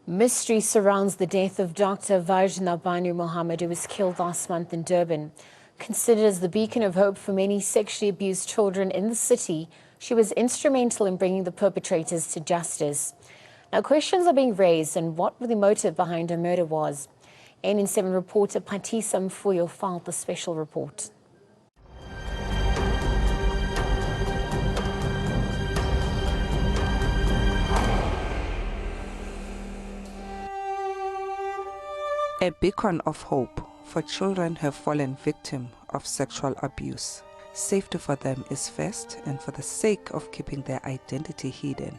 Mystery surrounds the death of Dr. Vajna Banu Mohammed, who was killed last month in Durban. Considered as the beacon of hope for many sexually abused children in the city, she was instrumental in bringing the perpetrators to justice. Now, questions are being raised on what the motive behind her murder was. NN7 reporter Patisa Mfuyo filed the special report. A beacon of hope for children who have fallen victim of sexual abuse. Safety for them is first, and for the sake of keeping their identity hidden,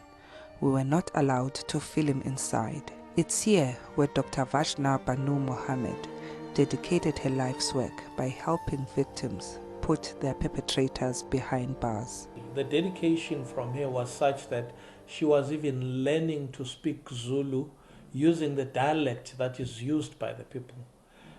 we were not allowed to film inside. It's here where Dr. Vajna Banu Mohammed dedicated her life's work by helping victims put their perpetrators behind bars. The dedication from her was such that she was even learning to speak Zulu using the dialect that is used by the people,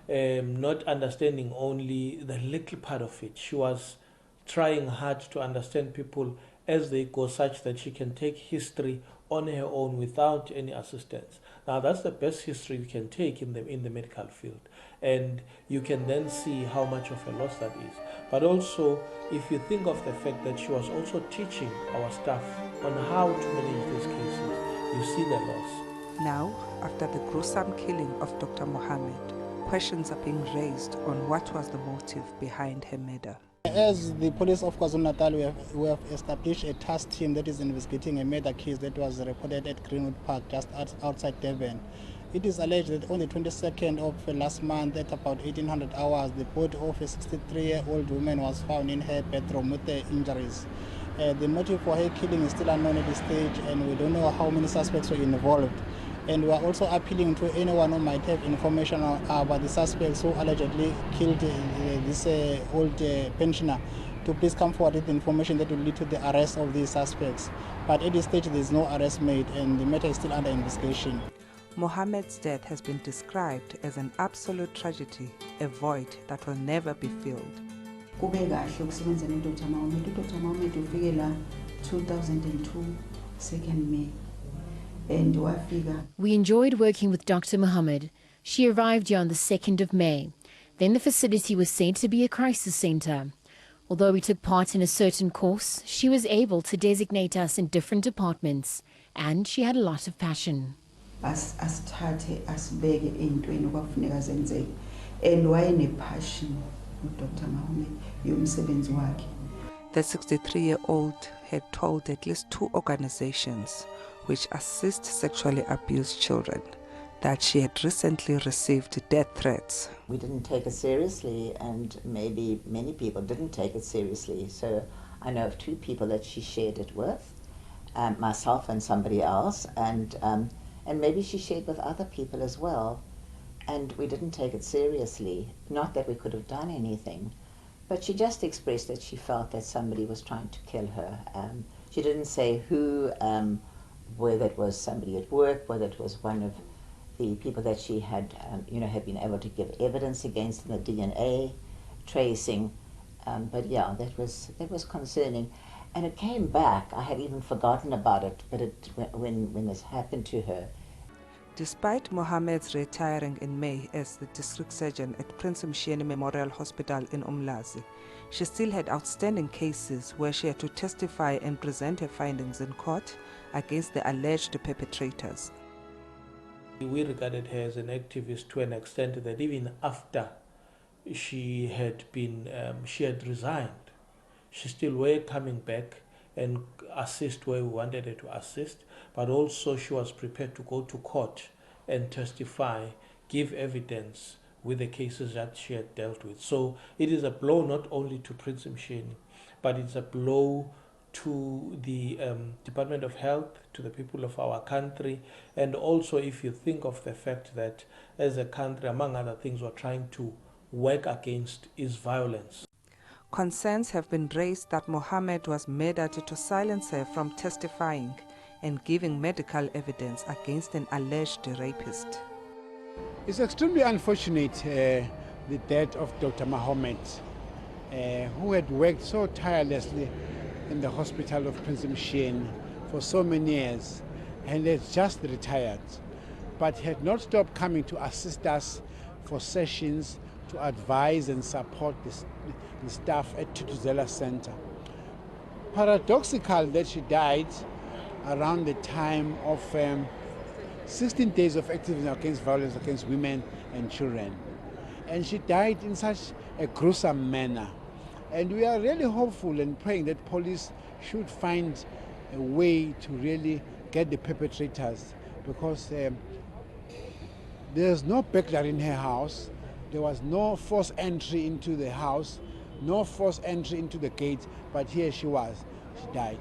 not understanding only the little part of it. She was trying hard to understand people as they go, such that she can take history on her own without any assistance. Now that's the best history you can take in the medical field, and you can then see how much of a loss that is. But also, if you think of the fact that she was also teaching our staff on how to manage these cases, you see the loss. Now, after the gruesome killing of Dr. Mohammed, questions are being raised on what was the motive behind her murder. As the police of KwaZulu-Natal, we have established a task team that is investigating a murder case that was reported at Greenwood Park, just outside Durban. It is alleged that on the 22nd of last month, at about 1800 hours, the body of a 63-year-old woman was found in her bedroom with the injuries. The motive for her killing is still unknown at this stage, and we don't know how many suspects were involved. And we are also appealing to anyone who might have information about the suspects who allegedly killed this old pensioner to please come forward with information that will lead to the arrest of these suspects. But at this stage, there is no arrest made, and the matter is still under investigation. Mohammed's death has been described as an absolute tragedy, a void that will never be filled. Kube kahle ukusebenza noDr. Mohammed. uDr. Mohammed ufike la 2002 2nd May. And wafika. We enjoyed working with Dr. Mohammed. She arrived here on the 2nd of May. Then the facility was said to be a crisis center. Although we took part in a certain course, she was able to designate us in different departments, and she had a lot of passion. Asithathe asibeke entweni kwakufuneka zenzeke, and wayene-passion uDr. Mohammed yomsebenzi wakhe. The 63-year-old had told at least 2 organizations which assist sexually abused children that she had recently received death threats. We didn't take it seriously, and maybe many people didn't take it seriously. So I know of 2 people that she shared it with, myself and somebody else, and maybe she shared with other people as well. And we didn't take it seriously. Not that we could have done anything, but she just expressed that she felt that somebody was trying to kill her. She didn't say who, whether it was somebody at work, whether it was one of the people that she had, had been able to give evidence against in the DNA tracing. But yeah, that was concerning, and it came back. I had even forgotten about it, but when this happened to her. Despite Mohammed's retiring in May as the district surgeon at Prince Mshini Memorial Hospital in Umlazi, she still had outstanding cases where she had to testify and present her findings in court against the alleged perpetrators. We regarded her as an activist to an extent that even after she had resigned, she still were coming back and assist where we wanted her to assist, but also she was prepared to go to court and testify, give evidence with the cases that she had dealt with. So it is a blow not only to Prince Mshini, but it's a blow to the Department of Health, to the people of our country, and also if you think of the fact that as a country, among other things, we're trying to work against is violence. Concerns have been raised that Mohammed was murdered to silence her from testifying and giving medical evidence against an alleged rapist. It's extremely unfortunate, the death of Dr. Mohammed, who had worked so tirelessly in the hospital of Prince Mshini for so many years and has just retired. but had not stopped coming to assist us for sessions to advise and support the staff at Thuthuzela Center. Paradoxical that she died around the time of 16 days of activism against violence against women and children. And she died in such a gruesome manner. And we are really hopeful and praying that police should find a way to really get the perpetrators, because there's no burglary in her house. There was no forced entry into the house, no forced entry into the gate, but here she was. She died.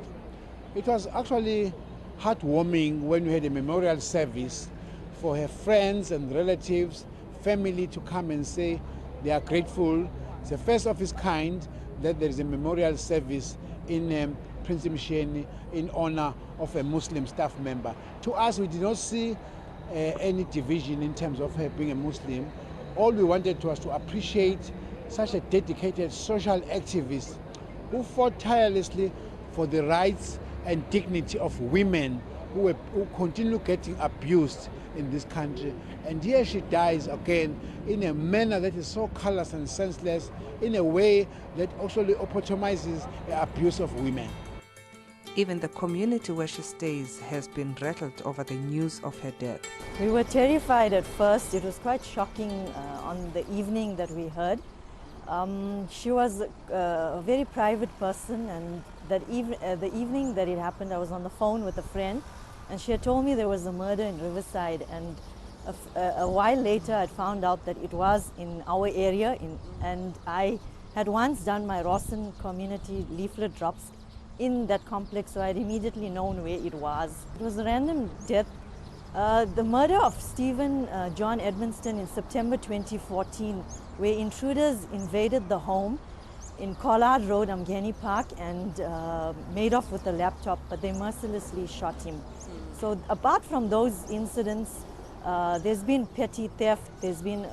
It was actually heartwarming when we had a memorial service for her friends and relatives, family to come and say they are grateful. It's the first of its kind that there is a memorial service in Prince Msheni in honor of a Muslim staff member. To us, we did not see any division in terms of her being a Muslim. All we wanted was to appreciate such a dedicated social activist who fought tirelessly for the rights and dignity of women who continue getting abused in this country. And here she dies again in a manner that is so callous and senseless, in a way that also epitomizes the abuse of women. Even the community where she stays has been rattled over the news of her death. We were terrified at first. It was quite shocking on the evening that we heard. She was a very private person, and the evening that it happened, I was on the phone with a friend, and she had told me there was a murder in Riverside, and a while later I found out that it was in our area, and I had once done my Rawson community leaflet drops in that complex, so I had immediately known where it was. It was a random death. The murder of Stephen John Edmonston in September 2014, where intruders invaded the home in Collard Road, Umgeni Park, and made off with a laptop, but they mercilessly shot him. So apart from those incidents, there's been petty theft, there's been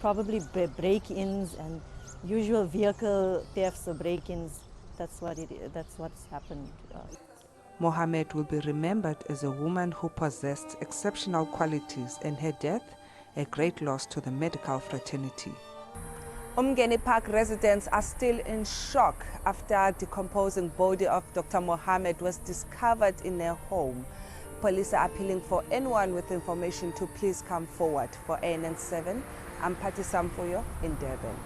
probably break-ins and usual vehicle thefts or break-ins. That's what's happened. Mohammed will be remembered as a woman who possessed exceptional qualities, and her death a great loss to the medical fraternity. Umgeni Park residents are still in shock after decomposing body of Dr. Mohammed was discovered in their home. Police are appealing for anyone with information to please come forward. For ANN7, I'm Patty Samfuyo in Durban.